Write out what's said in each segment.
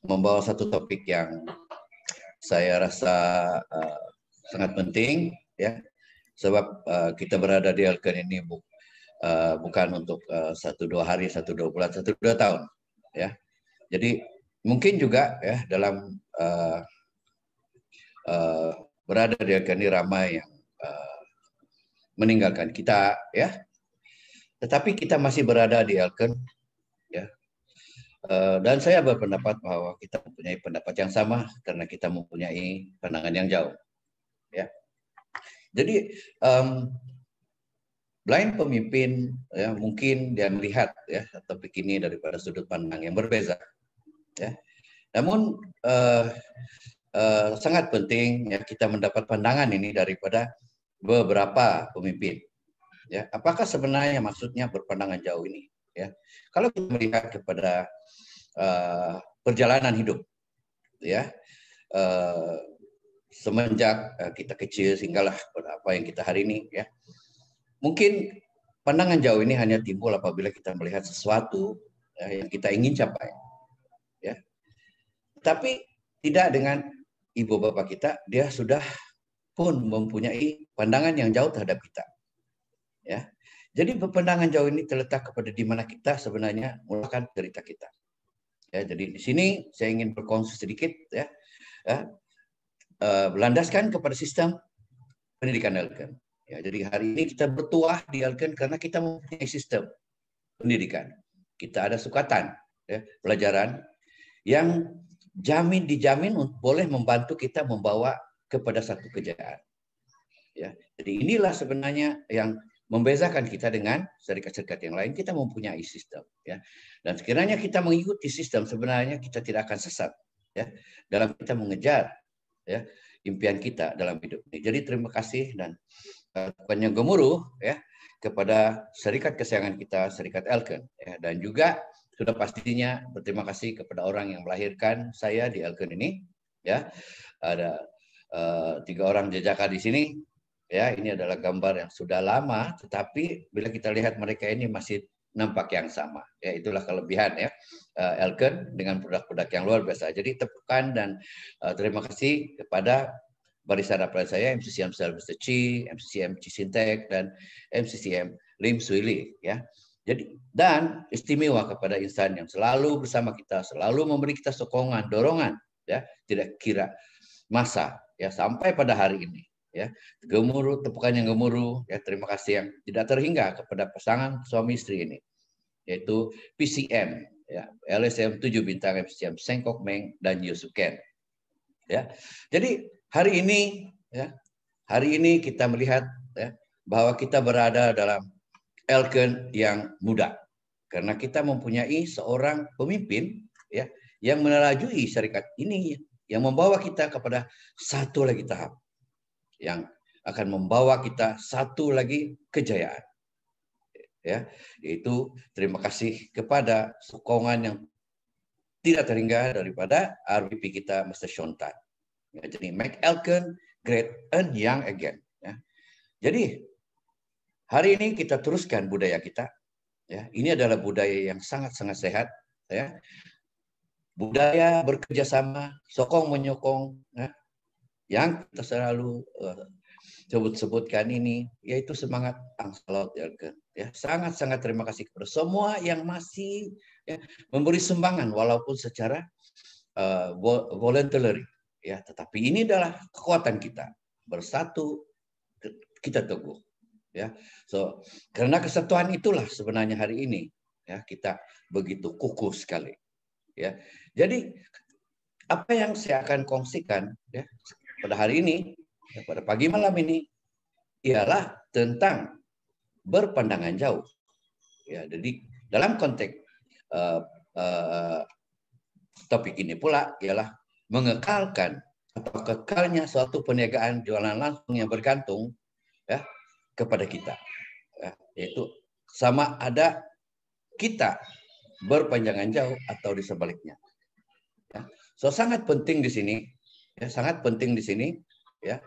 membawa satu topik yang saya rasa sangat penting, ya, sebab kita berada di Elken ini bukan untuk 1-2 hari, 1-2 bulan, 1-2 tahun, ya. Jadi mungkin juga ya dalam berada di Elken ini ramai yang meninggalkan kita, ya. Tetapi kita masih berada di Elken, ya. Dan saya berpendapat bahwa kita mempunyai pendapat yang sama karena kita mempunyai pandangan yang jauh, ya. Jadi blind pemimpin, ya, mungkin dia melihat ya topik ini daripada sudut pandang yang berbeza, ya. Namun sangat penting ya kita mendapat pandangan ini daripada beberapa pemimpin. Ya, apakah sebenarnya maksudnya berpandangan jauh ini? Ya, kalau kita melihat kepada perjalanan hidup, ya, semenjak kita kecil sehinggalah pada apa yang kita hari ini, ya, mungkin pandangan jauh ini hanya timbul apabila kita melihat sesuatu ya, yang kita ingin capai, ya. Tapi tidak dengan ibu bapak kita, dia sudah pun mempunyai pandangan yang jauh terhadap kita. Ya, jadi pandangan jauh ini terletak kepada di mana kita sebenarnya mulakan cerita kita. Ya, jadi di sini saya ingin berkongsi sedikit, ya, berlandaskan kepada sistem pendidikan Elken. Ya, jadi hari ini kita bertuah di Elken karena kita mempunyai sistem pendidikan. Kita ada sukatan, ya, pelajaran yang dijamin boleh membantu kita membawa kepada satu kejayaan. Ya, jadi inilah sebenarnya yang membezakan kita dengan serikat-serikat yang lain. Kita mempunyai sistem, ya, dan sekiranya kita mengikuti sistem sebenarnya kita tidak akan sesat, ya, dalam kita mengejar, ya, impian kita dalam hidup ini. Jadi terima kasih dan bukannya gemuruh, ya, kepada serikat kesayangan kita, serikat Elken, ya, dan juga sudah pastinya berterima kasih kepada orang yang melahirkan saya di Elken ini, ya. Ada 3 orang jejaka di sini. Ya, ini adalah gambar yang sudah lama, tetapi bila kita lihat mereka ini masih nampak yang sama. Ya, itulah kelebihan, ya, Elken dengan produk-produk yang luar biasa. Jadi tepukan dan terima kasih kepada barisan apel saya, MCCM Mr. Chi, MCCM Cisintek, dan MCCM Lim Suili, ya. Jadi dan istimewa kepada insan yang selalu bersama kita, selalu memberi kita sokongan, dorongan, ya, tidak kira masa, ya, sampai pada hari ini. Ya, gemuruh, tepukan yang gemuruh, ya, terima kasih yang tidak terhingga kepada pasangan suami istri ini, yaitu PCM, ya, LSM 7 bintang, MCM Sengkok Meng dan Yusuf Ken. Ya, jadi hari ini kita melihat, ya, bahwa kita berada dalam Elken yang muda karena kita mempunyai seorang pemimpin, ya, yang menelajui syarikat ini yang membawa kita kepada satu lagi tahap yang akan membawa kita satu lagi kejayaan, ya, yaitu terima kasih kepada sokongan yang tidak terhingga daripada RVP kita Mr. Sean Tan. Ya, jadi make Elken great and young again, ya. Jadi hari ini kita teruskan budaya kita, ya. Ini adalah budaya yang sangat-sangat sehat, ya. Budaya bekerjasama, sokong menyokong, ya, yang kita selalu sebutkan ini, yaitu semangat Angsa Laut Elken. Ya, sangat-sangat terima kasih kepada semua yang masih, ya, memberi sumbangan walaupun secara voluntary, ya, tetapi ini adalah kekuatan kita bersatu, kita teguh, ya. So karena kesatuan itulah sebenarnya hari ini, ya, kita begitu kukuh sekali, ya. Jadi apa yang saya akan kongsikan, ya, pada hari ini, ya, pada pagi malam ini ialah tentang berpandangan jauh. Ya, jadi dalam konteks topik ini pula ialah mengekalkan atau kekalnya suatu perniagaan jualan langsung yang bergantung, ya, kepada kita, ya, yaitu sama ada kita berpandangan jauh atau di sebaliknya. Ya. So sangat penting di sini, ya, sangat penting di sini, ya.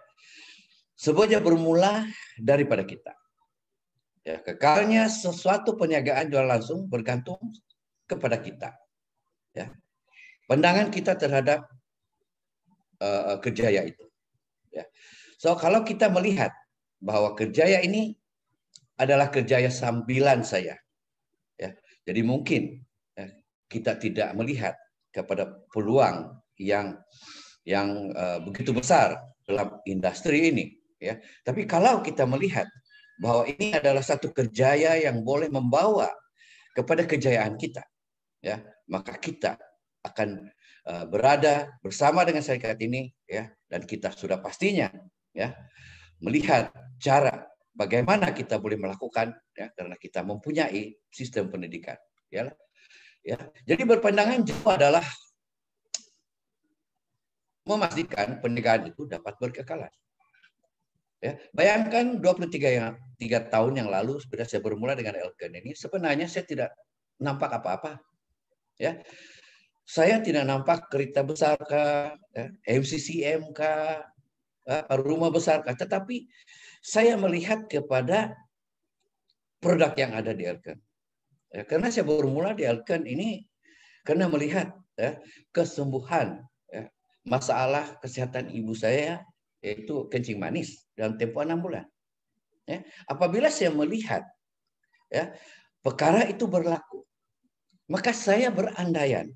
Semuanya bermula daripada kita. Ya, kekalnya sesuatu perniagaan jual langsung bergantung kepada kita. Ya. pandangan kita terhadap Kerjaya itu. Ya. So kalau kita melihat bahwa Kerjaya ini adalah Kerjaya sambilan saya, ya. Jadi mungkin kita tidak melihat kepada peluang yang begitu besar dalam industri ini, ya. Tapi kalau kita melihat bahwa ini adalah satu kerjaya yang boleh membawa kepada kejayaan kita, ya, maka kita akan berada bersama dengan serikat ini, ya, dan kita sudah pastinya, ya, melihat cara bagaimana kita boleh melakukan, ya, karena kita mempunyai sistem pendidikan, ya. Ya, jadi berpandangan jauh adalah memastikan pendidikan itu dapat berkekalan. Ya, bayangkan 23 tahun yang lalu sudah saya bermula dengan Elken ini, sebenarnya saya tidak nampak apa-apa. Ya, saya tidak nampak kereta besar kah, ya, MCCM kah, rumah besar kah, tetapi saya melihat kepada produk yang ada di Elken. Ya, karena saya bermula di Elken ini karena melihat, ya, kesembuhan, ya, masalah kesehatan ibu saya, yaitu kencing manis dalam tempo 6 bulan. Ya, apabila saya melihat, ya, perkara itu berlaku, maka saya berandaian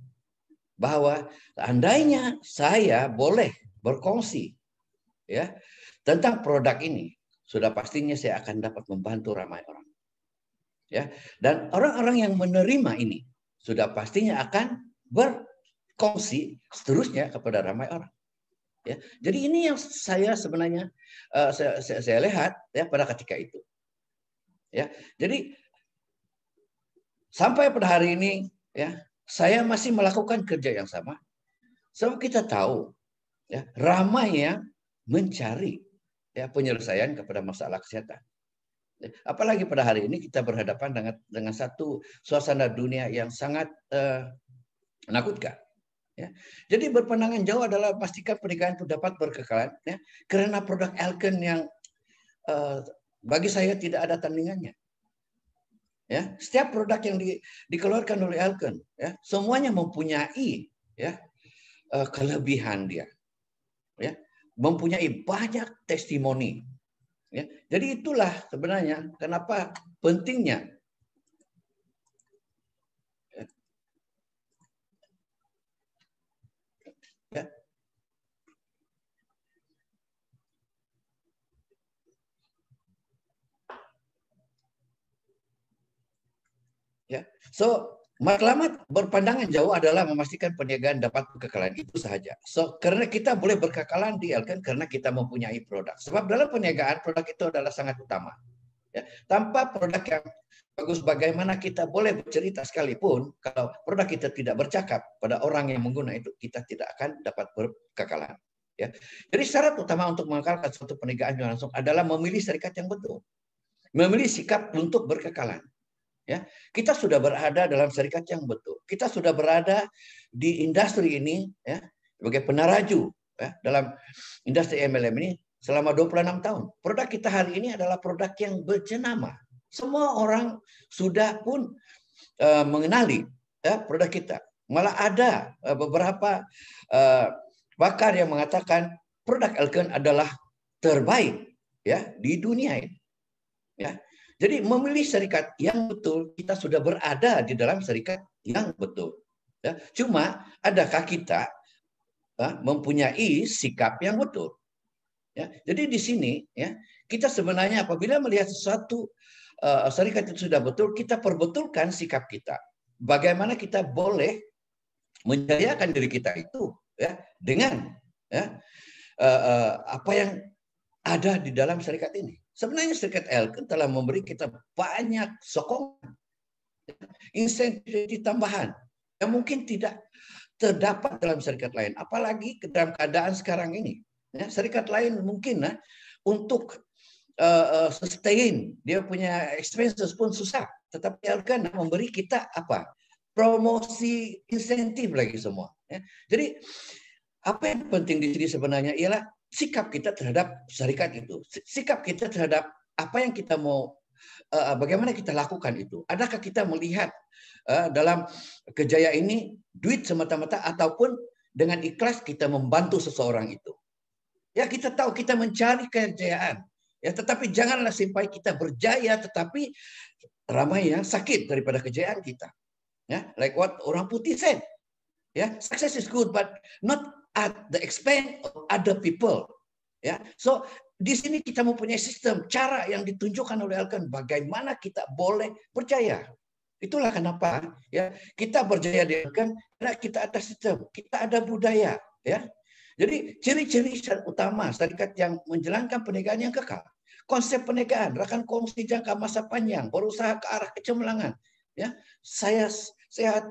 bahwa seandainya saya boleh berkongsi, ya, tentang produk ini, sudah pastinya saya akan dapat membantu ramai orang. Ya, dan orang-orang yang menerima ini sudah pastinya akan berkongsi seterusnya kepada ramai orang. Ya, jadi ini yang saya sebenarnya saya lihat, ya, pada ketika itu. Ya, jadi sampai pada hari ini, ya, saya masih melakukan kerja yang sama. Sebab kita tahu, ya, ramai yang mencari, ya, penyelesaian kepada masalah kesehatan. Apalagi pada hari ini kita berhadapan dengan satu suasana dunia yang sangat menakutkan. Ya. Jadi berpandangan jauh adalah pastikan pernikahan itu dapat berkekalan, ya, karena produk Elken yang bagi saya tidak ada tandingannya. Ya, setiap produk yang dikeluarkan oleh Elken, ya, semuanya mempunyai, ya, kelebihan dia, ya, mempunyai banyak testimoni. Ya. Jadi itulah sebenarnya kenapa pentingnya, ya. Ya. So, matlamat berpandangan jauh adalah memastikan perniagaan dapat berkekalan, itu saja. So, karena kita boleh berkekalan di Elken karena kita mempunyai produk. Sebab dalam perniagaan produk itu adalah sangat utama. Ya. Tanpa produk yang bagus, bagaimana kita boleh bercerita sekalipun, kalau produk kita tidak bercakap pada orang yang menggunakan itu, kita tidak akan dapat berkekalan. Ya. Jadi syarat utama untuk mengekalkan suatu perniagaan yang langsung adalah memilih serikat yang betul, memilih sikap untuk berkekalan. Ya, kita sudah berada dalam serikat yang betul. Kita sudah berada di industri ini, ya, sebagai penaraju, ya, dalam industri MLM ini selama 26 tahun. Produk kita hari ini adalah produk yang berjenama. Semua orang sudah pun mengenali, ya, produk kita. Malah ada beberapa pakar yang mengatakan produk Elken adalah terbaik, ya, di dunia ini. Ya. Jadi memilih serikat yang betul, kita sudah berada di dalam serikat yang betul. Ya. Cuma adakah kita mempunyai sikap yang betul? Ya. Jadi di sini, ya, kita sebenarnya apabila melihat sesuatu serikat itu sudah betul, kita perbetulkan sikap kita. Bagaimana kita boleh menjayakan diri kita itu, ya, dengan, ya, apa yang ada di dalam serikat ini. Sebenarnya serikat Elken telah memberi kita banyak sokongan, insentif tambahan yang mungkin tidak terdapat dalam serikat lain. Apalagi dalam keadaan sekarang ini, ya, serikat lain mungkin untuk sustain dia punya expenses pun susah, tetapi Elken memberi kita apa? Promosi, insentif lagi semua. Ya. Jadi apa yang penting di sini sebenarnya ialah sikap kita terhadap syarikat itu, sikap kita terhadap apa yang kita mau bagaimana kita lakukan itu? Adakah kita melihat dalam kejayaan ini duit semata-mata ataupun dengan ikhlas kita membantu seseorang itu? Ya, kita tahu kita mencari kejayaan. Ya, tetapi janganlah sampai kita berjaya tetapi ramai yang sakit daripada kejayaan kita. Ya, like what orang putih said. Ya, success is good but not at the expense of other people. Ya, so di sini kita mempunyai sistem cara yang ditunjukkan oleh Elkan bagaimana kita boleh berjaya. Itulah kenapa ya kita berjaya di Elkan karena kita ada sistem, kita ada budaya. Ya, jadi ciri-ciri utama syarikat yang menjalankan perniagaan yang kekal. Konsep perniagaan, rakan kongsi jangka masa panjang, berusaha ke arah kecemerlangan. Ya, saya sehat,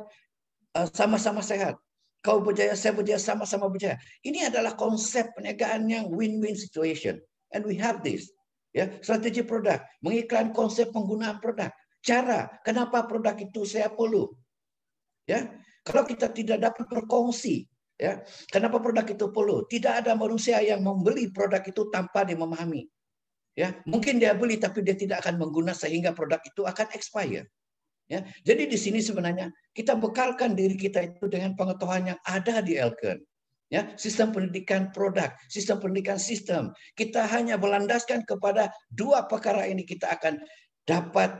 sama-sama sehat. Kau berjaya, saya berjaya, sama-sama berjaya. Ini adalah konsep perniagaan yang win-win situation. And we have this. Ya, strategi produk, mengiklan konsep penggunaan produk. Cara, kenapa produk itu saya perlu. Ya, kalau kita tidak dapat berkongsi, ya, kenapa produk itu perlu? Tidak ada manusia yang membeli produk itu tanpa dia memahami. Ya, mungkin dia beli tapi dia tidak akan menggunakan sehingga produk itu akan expire. Ya, jadi di sini sebenarnya kita bekalkan diri kita itu dengan pengetahuan yang ada di Elkan. Ya, sistem pendidikan produk, sistem pendidikan sistem. Kita hanya berlandaskan kepada dua perkara ini kita akan dapat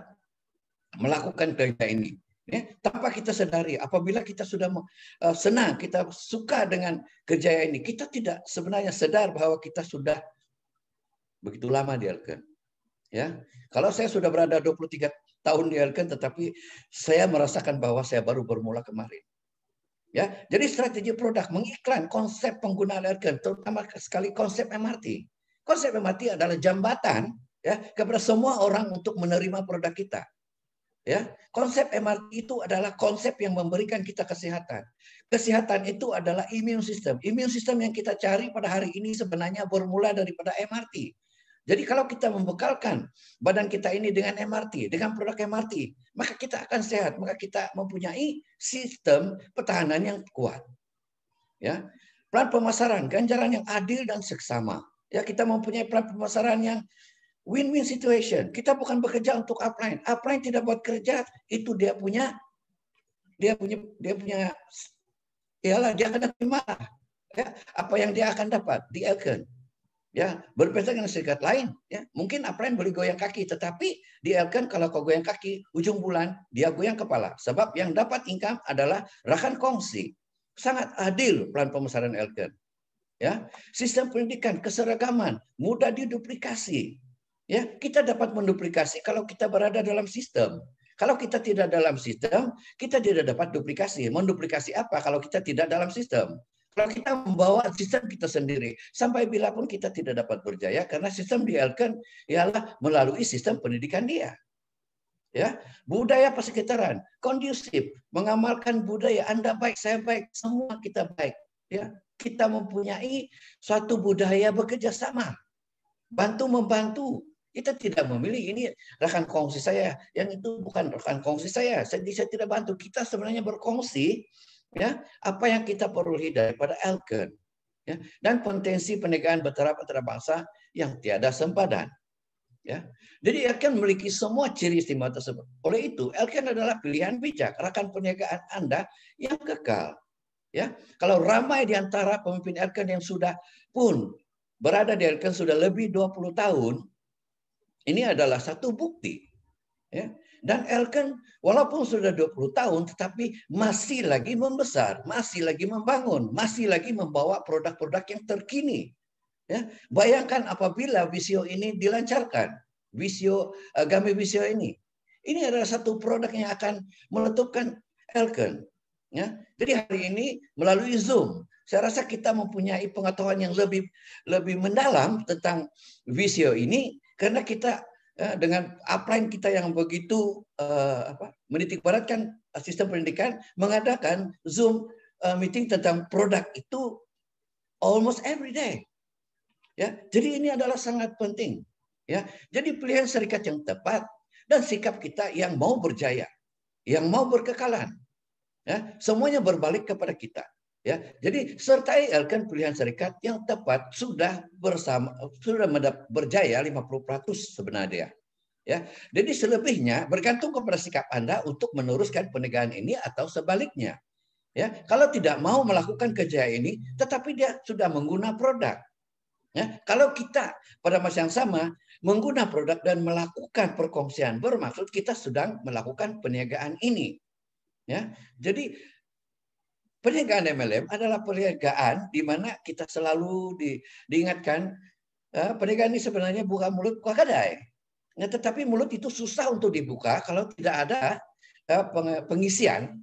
melakukan kerja ini. Ya, tanpa kita sadari, apabila kita sudah senang, kita suka dengan kerja ini, kita tidak sebenarnya sadar bahwa kita sudah begitu lama di Elkan. Ya, kalau saya sudah berada 23 tahun di Elkan, tetapi saya merasakan bahwa saya baru bermula kemarin. Ya, jadi strategi produk mengiklan konsep penggunaan Elkan, terutama sekali konsep MRT. Konsep MRT adalah jambatan ya kepada semua orang untuk menerima produk kita. Ya, konsep MRT itu adalah konsep yang memberikan kita kesehatan. Kesehatan itu adalah immune system. Immune system yang kita cari pada hari ini sebenarnya bermula daripada MRT. Jadi kalau kita membekalkan badan kita ini dengan MRT, dengan produk MRT, maka kita akan sehat, maka kita mempunyai sistem pertahanan yang kuat. Ya, plan pemasaran, ganjaran yang adil dan seksama. Ya, kita mempunyai plan pemasaran yang win-win situation. Kita bukan bekerja untuk upline. Upline tidak buat kerja, itu dia punya ialah dia akan terima. Ya, apa yang dia akan dapat di Elkan. Ya, berbeda dengan serikat lain. Ya, mungkin upline boleh goyang kaki, tetapi di Elkan kalau kau goyang kaki, ujung bulan dia goyang kepala. Sebab yang dapat income adalah rakan kongsi. Sangat adil plan pemasaran Elkan. Ya, sistem pendidikan, keseragaman, mudah diduplikasi. Ya, kita dapat menduplikasi kalau kita berada dalam sistem. Kalau kita tidak dalam sistem, kita tidak dapat duplikasi. Menduplikasi apa kalau kita tidak dalam sistem? Kalau kita membawa sistem kita sendiri, sampai bila pun kita tidak dapat berjaya karena sistem di Elkan ialah melalui sistem pendidikan dia. Ya, budaya persekitaran kondusif, mengamalkan budaya Anda baik, saya baik, semua kita baik. Ya, kita mempunyai suatu budaya bekerja sama, bantu membantu. Kita tidak memilih ini rekan kongsi saya, yang itu bukan rekan kongsi saya tidak bantu. Kita sebenarnya berkongsi. Ya, apa yang kita peroleh daripada Elkan, ya, dan potensi perniagaan bertaraf antarabangsa yang tiada sempadan. Ya, jadi Elkan memiliki semua ciri istimewa tersebut. Oleh itu, Elkan adalah pilihan bijak rakan perniagaan Anda yang kekal. Ya, kalau ramai di antara pemimpin Elkan yang sudah pun berada di Elkan sudah lebih 20 tahun, ini adalah satu bukti. Ya. Dan Elkan walaupun sudah 20 tahun tetapi masih lagi membesar, masih lagi membangun, masih lagi membawa produk-produk yang terkini. Ya. Bayangkan apabila Visio ini dilancarkan, Visio Game Visio ini. Ini adalah satu produk yang akan meletupkan Elkan. Ya. Jadi hari ini melalui Zoom, saya rasa kita mempunyai pengetahuan yang lebih mendalam tentang Visio ini karena kita dengan upline kita yang begitu menitikberatkan sistem pendidikan, mengadakan Zoom meeting tentang produk itu almost every day. Ya, jadi ini adalah sangat penting. Ya, jadi pilihan serikat yang tepat dan sikap kita yang mau berjaya, yang mau berkekalan. Ya, semuanya berbalik kepada kita. Ya, jadi sertai Elkan pilihan serikat yang tepat sudah berjaya 50% sebenarnya. Ya, jadi selebihnya bergantung kepada sikap Anda untuk meneruskan penegakan ini atau sebaliknya. Ya, kalau tidak mau melakukan kerja ini, tetapi dia sudah mengguna produk. Ya, kalau kita pada masa yang sama mengguna produk dan melakukan perkongsian, bermaksud kita sedang melakukan perniagaan ini. Ya, jadi perniagaan MLM adalah perniagaan di mana kita selalu diingatkan perniagaan ini sebenarnya bukan mulut buka kedai. Nah, tetapi mulut itu susah untuk dibuka kalau tidak ada pengisian.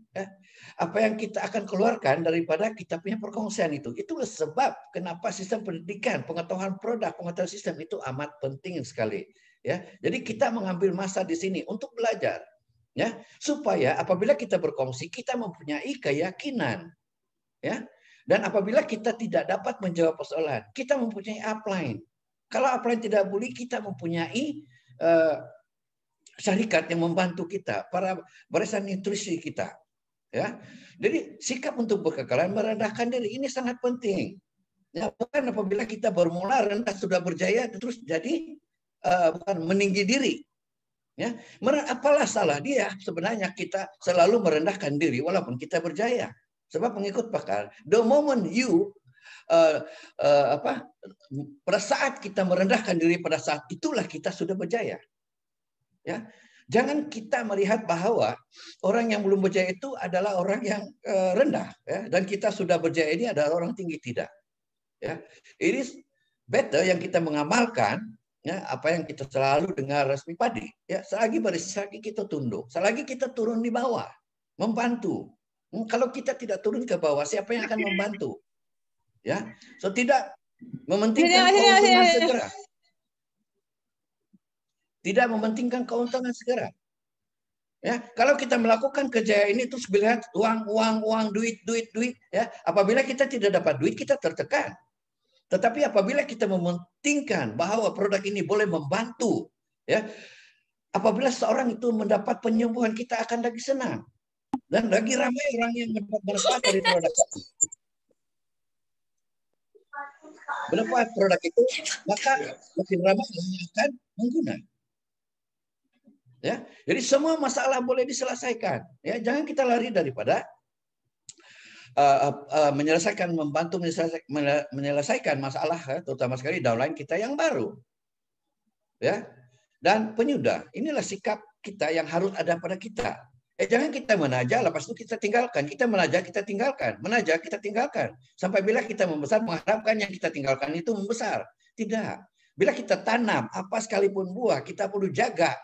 Apa yang kita akan keluarkan daripada kita punya perkongsian itu. Itulah sebab kenapa sistem pendidikan, pengetahuan produk, pengetahuan sistem itu amat penting sekali. Ya, jadi kita mengambil masa di sini untuk belajar, ya, supaya apabila kita berkongsi kita mempunyai keyakinan, ya. Dan apabila kita tidak dapat menjawab persoalan, kita mempunyai upline. Kalau upline tidak boleh, kita mempunyai syarikat yang membantu kita, para barisan nutrisi kita. Ya, jadi sikap untuk berkekalan merendahkan diri ini sangat penting. Ya, bukan apabila kita bermula rendah sudah berjaya terus jadi bukan meninggi diri. Ya, apalah salah dia sebenarnya kita selalu merendahkan diri walaupun kita berjaya. Sebab pengikut bakal, the moment you pada saat kita merendahkan diri pada saat itulah kita sudah berjaya. Ya, jangan kita melihat bahwa orang yang belum berjaya itu adalah orang yang rendah, ya, dan kita sudah berjaya ini adalah orang tinggi, tidak. Ya, it is better yang kita mengamalkan, ya, apa yang kita selalu dengar resmi padi. Ya, selagi selagi kita tunduk, selagi kita turun di bawah, membantu. Kalau kita tidak turun ke bawah, siapa yang akan membantu? Ya, so tidak mementingkan keuntungan segera. Tidak mementingkan keuntungan segera. Ya, kalau kita melakukan kerja ini terus melihat uang, duit, ya, apabila kita tidak dapat duit kita tertekan. Tetapi apabila kita mementingkan bahwa produk ini boleh membantu, ya, apabila seorang itu mendapat penyembuhan kita akan lagi senang dan lagi ramai orang yang mendapat manfaat dari produk itu. Mendapat produk itu, maka makin ramai yang akan menggunakan. Ya, jadi semua masalah boleh diselesaikan. Ya, jangan kita lari daripada membantu menyelesaikan masalah, ya, terutama sekali downline kita yang baru. Ya, dan penyudah. Inilah sikap kita yang harus ada pada kita. Jangan kita menaja, lepas itu kita tinggalkan. Kita menaja, kita tinggalkan. Menaja, kita tinggalkan. Sampai bila kita membesar, mengharapkan yang kita tinggalkan itu membesar. Tidak. Bila kita tanam, apa sekalipun buah, kita perlu jaga,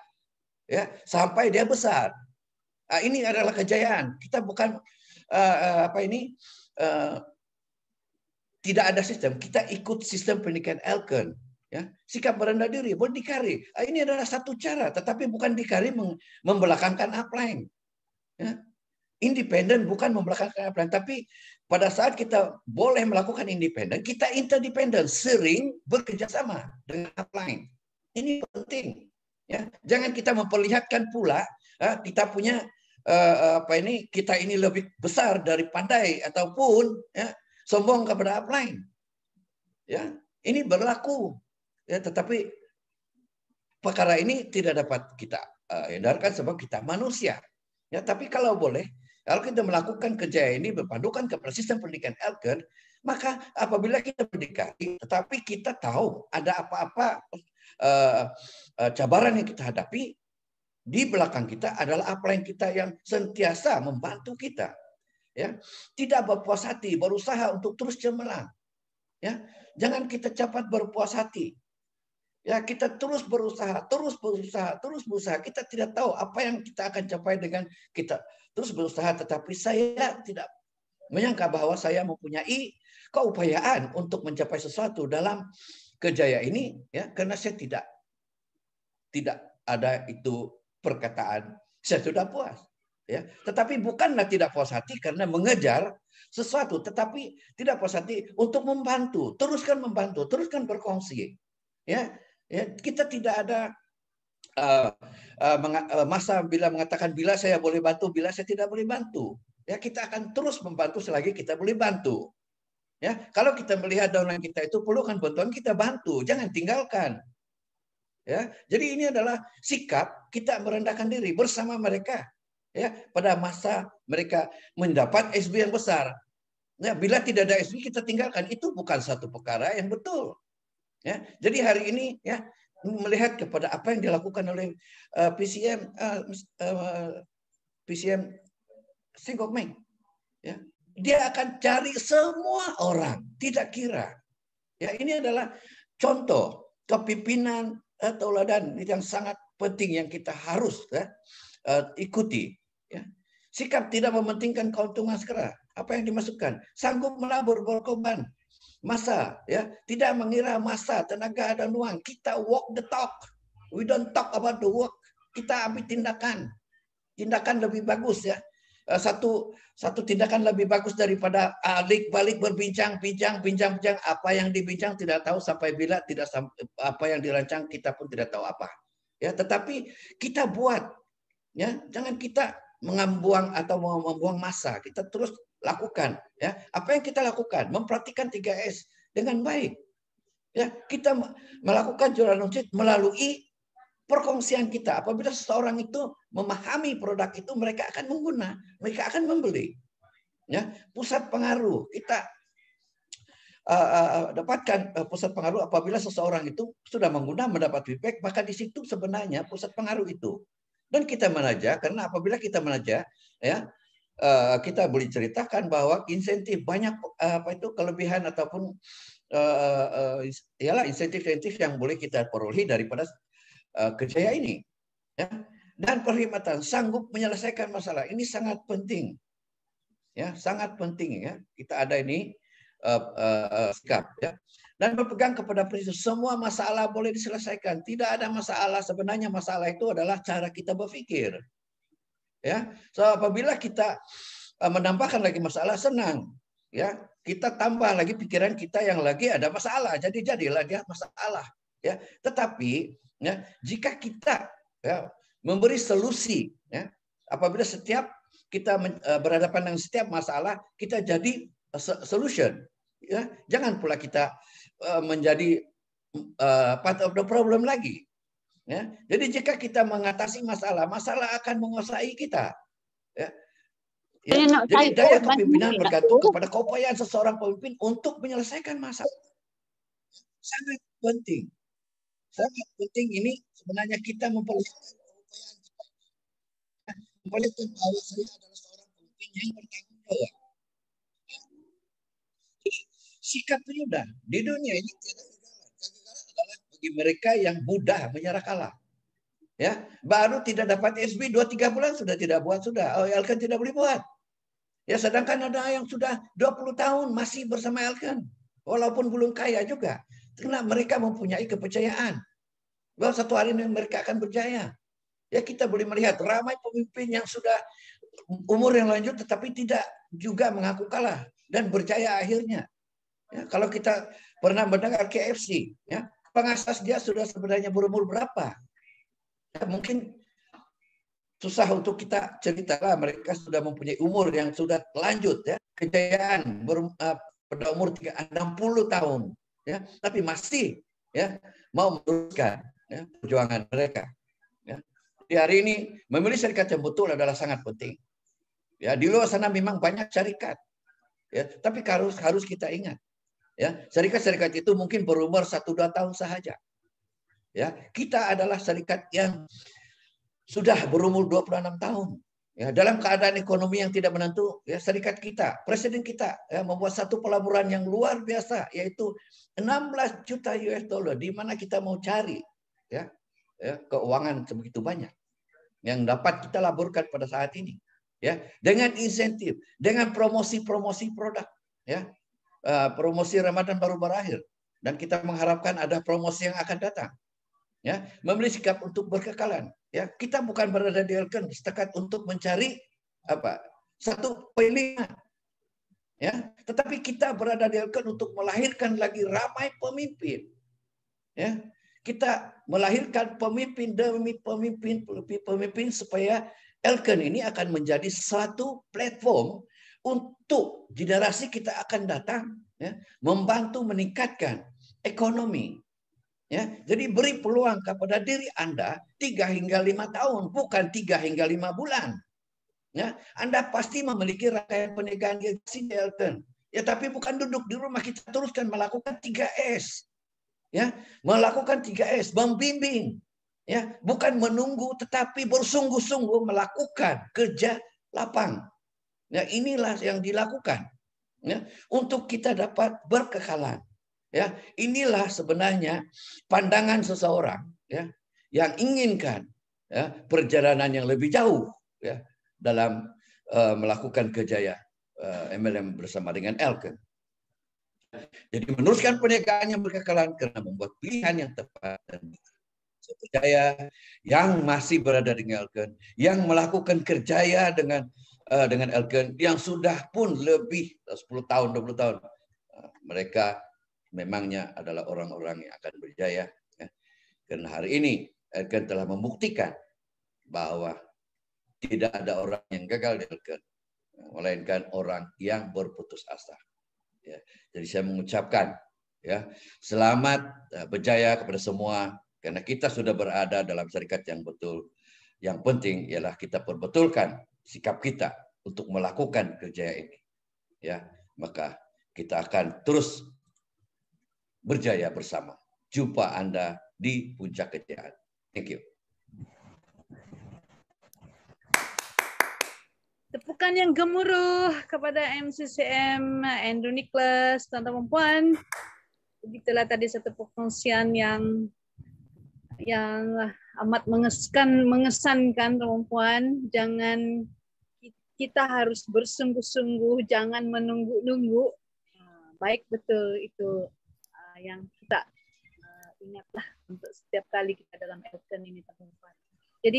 ya, sampai dia besar. Ini adalah kejayaan. Kita bukan tidak ada sistem. Kita ikut sistem pendidikan Elken. Ya, sikap merendah diri, berdikari. Ini adalah satu cara, tetapi bukan dikari membelakangkan upline. Ya. Independen bukan membelakangkan upline, tapi pada saat kita boleh melakukan independen, kita interdependen, sering bekerja sama dengan upline. Ini penting. Ya, jangan kita memperlihatkan pula kita punya kita ini lebih besar dari pandai ataupun, ya, sombong kepada upline. Ya, ini berlaku. Ya, tetapi perkara ini tidak dapat kita hindarkan sebab kita manusia. Ya, tapi kalau boleh, kalau kita melakukan kerja ini berpandukan kepada sistem pendidikan Elken, maka apabila kita berdikari, tetapi kita tahu ada apa-apa cabaran yang kita hadapi, di belakang kita adalah upline kita yang sentiasa membantu kita. Ya, tidak berpuas hati, berusaha untuk terus cemerlang. Ya, jangan kita cepat berpuas hati. Ya, kita terus berusaha. Kita tidak tahu apa yang kita akan capai dengan kita terus berusaha, tetapi saya tidak menyangka bahwa saya mempunyai keupayaan untuk mencapai sesuatu dalam kejayaan ini, ya, karena saya tidak ada itu perkataan saya sudah puas, ya. Tetapi bukanlah tidak puas hati karena mengejar sesuatu, tetapi tidak puas hati untuk membantu, teruskan membantu, teruskan berkongsi, ya. Ya, kita tidak ada masa bila mengatakan bila saya boleh bantu, bila saya tidak boleh bantu. Ya, kita akan terus membantu selagi kita boleh bantu. Ya, kalau kita melihat downline kita itu perlukan bantuan, kita bantu, jangan tinggalkan. Ya, jadi ini adalah sikap kita merendahkan diri bersama mereka. Ya, pada masa mereka mendapat SB yang besar. Ya, bila tidak ada SB kita tinggalkan, itu bukan satu perkara yang betul. Ya, jadi hari ini ya melihat kepada apa yang dilakukan oleh PCM Singkok Meng, ya, dia akan cari semua orang, tidak kira. Ya, ini adalah contoh kepimpinan tauladan yang sangat penting yang kita harus ikuti. Ya. Sikap tidak mementingkan keuntungan segera. Apa yang dimasukkan? Sanggup melabur berkorban masa, ya, tidak mengira masa, tenaga dan uang. Kita walk the talk. We don't talk about the work. Kita ambil tindakan. Tindakan lebih bagus, ya. Satu tindakan lebih bagus daripada alik-balik berbincang, bincang. Apa yang dibincang tidak tahu sampai bila, tidak sampai apa yang dirancang kita pun tidak tahu apa. Ya, tetapi kita buat, ya, jangan kita membuang atau membuang masa. Kita terus lakukan, ya. Apa yang kita lakukan? Mempraktikkan 3S dengan baik. Ya, kita melakukan journalistik melalui perkongsian kita. Apabila seseorang itu memahami produk itu, mereka akan mengguna, mereka akan membeli. Ya, pusat pengaruh kita dapatkan pusat pengaruh apabila seseorang itu sudah mengguna, mendapat feedback, maka di situ sebenarnya pusat pengaruh itu. Dan kita menajak, karena apabila kita menajak, ya, kita boleh ceritakan bahwa insentif banyak kelebihan ataupun ialah insentif-insentif yang boleh kita perolehi daripada kerjaya ini, ya. Dan perkhidmatan sanggup menyelesaikan masalah ini sangat penting, ya, sangat penting, ya. Kita ada ini sikap, ya, dan berpegang kepada prinsip semua masalah boleh diselesaikan. Tidak ada masalah, sebenarnya masalah itu adalah cara kita berpikir, ya. So, apabila kita menambahkan lagi masalah, senang, ya, kita tambah lagi pikiran kita yang lagi ada masalah, jadilah dia masalah, ya. Tetapi, ya, jika kita, ya, memberi solusi, ya, apabila setiap kita berhadapan dengan setiap masalah, kita jadi solution, ya. Jangan pula kita menjadi part of the problem lagi, ya. Jadi jika kita mengatasi masalah, masalah akan menguasai kita, ya. Ya, jadi daya kepemimpinan bergantung kepada keupayaan seseorang pemimpin untuk menyelesaikan masalah. Sangat penting. Sangat penting ini sebenarnya kita memperlihatkan keupayaan kita. Memperlihatkan bahwa saya adalah seorang pemimpin yang bertanggung jawab. Jadi sikap penyudah di dunia ini tidak kegagalan. Kegagalan adalah bagi mereka yang mudah menyerah kalah. Ya, baru tidak dapat SB 2-3 bulan sudah tidak buat, sudah. Oh, Elkan tidak boleh buat. Ya, sedangkan ada yang sudah 20 tahun masih bersama Elkan, walaupun belum kaya juga, karena mereka mempunyai kepercayaan bahwa satu hari ini mereka akan berjaya. Ya, kita boleh melihat ramai pemimpin yang sudah umur yang lanjut tetapi tidak juga mengaku kalah dan berjaya akhirnya. Ya, kalau kita pernah mendengar KFC, ya, pengasas dia sudah sebenarnya berumur berapa? Ya, mungkin susah untuk kita ceritalah, mereka sudah mempunyai umur yang sudah lanjut, ya, kejayaan pada umur 60 tahun, ya, tapi masih, ya, mau meneruskan, ya, perjuangan mereka, ya. Di hari ini memilih syarikat yang betul adalah sangat penting, ya. Di luar sana memang banyak syarikat, ya, tapi harus kita ingat, ya, syarikat-syarikat itu mungkin berumur 1-2 tahun saja, ya. Kita adalah syarikat yang sudah berumur 26 tahun. Ya, dalam keadaan ekonomi yang tidak menentu, ya, serikat kita, presiden kita, ya, membuat satu pelaburan yang luar biasa, yaitu 16 juta US dollar, di mana kita mau cari, ya, keuangan sebegitu banyak yang dapat kita laburkan pada saat ini, ya, dengan insentif, dengan promosi-promosi produk, ya, promosi Ramadan baru berakhir, dan kita mengharapkan ada promosi yang akan datang. Ya, memilih sikap untuk berkekalan. Ya, kita bukan berada di Elkan setakat untuk mencari satu pilihan. Ya, tetapi kita berada di Elkan untuk melahirkan lagi ramai pemimpin. Ya, kita melahirkan pemimpin demi pemimpin supaya Elkan ini akan menjadi suatu platform untuk generasi kita akan datang, ya, membantu meningkatkan ekonomi, Ya, jadi beri peluang kepada diri Anda 3 hingga 5 tahun, bukan 3 hingga 5 bulan. Ya, Anda pasti memiliki rangkaian pernikahan Elton. Ya, tapi bukan duduk di rumah, kita teruskan melakukan 3S. Ya, melakukan 3S, membimbing. Ya, bukan menunggu tetapi bersungguh-sungguh melakukan kerja lapang. Ya, inilah yang dilakukan. Ya, untuk kita dapat berkekalan. Ya, inilah sebenarnya pandangan seseorang ya yang inginkan ya perjalanan yang lebih jauh ya dalam melakukan kerjaya MLM bersama dengan Elken. Jadi meneruskan pernikahan yang berkekalan karena membuat pilihan yang tepat dan saya percaya yang masih berada dengan Elken, yang melakukan kerjaya dengan Elken yang sudah pun lebih 10 tahun, 20 tahun. Mereka memangnya adalah orang-orang yang akan berjaya. Ya. Karena hari ini Elken telah membuktikan bahwa tidak ada orang yang gagal di Elken, melainkan orang yang berputus asa. Ya. Jadi saya mengucapkan ya selamat berjaya kepada semua karena kita sudah berada dalam syarikat yang betul. Yang penting ialah kita perbetulkan sikap kita untuk melakukan kerjaya ini. Ya, maka kita akan terus berjaya bersama. Jumpa Anda di puncak kejayaan. Thank you. Tepukan yang gemuruh kepada MCCM Andrew Nicholas, teman-teman puan. Begitulah tadi satu pengungsian yang amat mengesankan teman puan. Jangan kita harus bersungguh-sungguh, jangan menunggu-nunggu. Baik, betul itu yang kita ingatlah untuk setiap kali kita dalam Elken ini teman puan.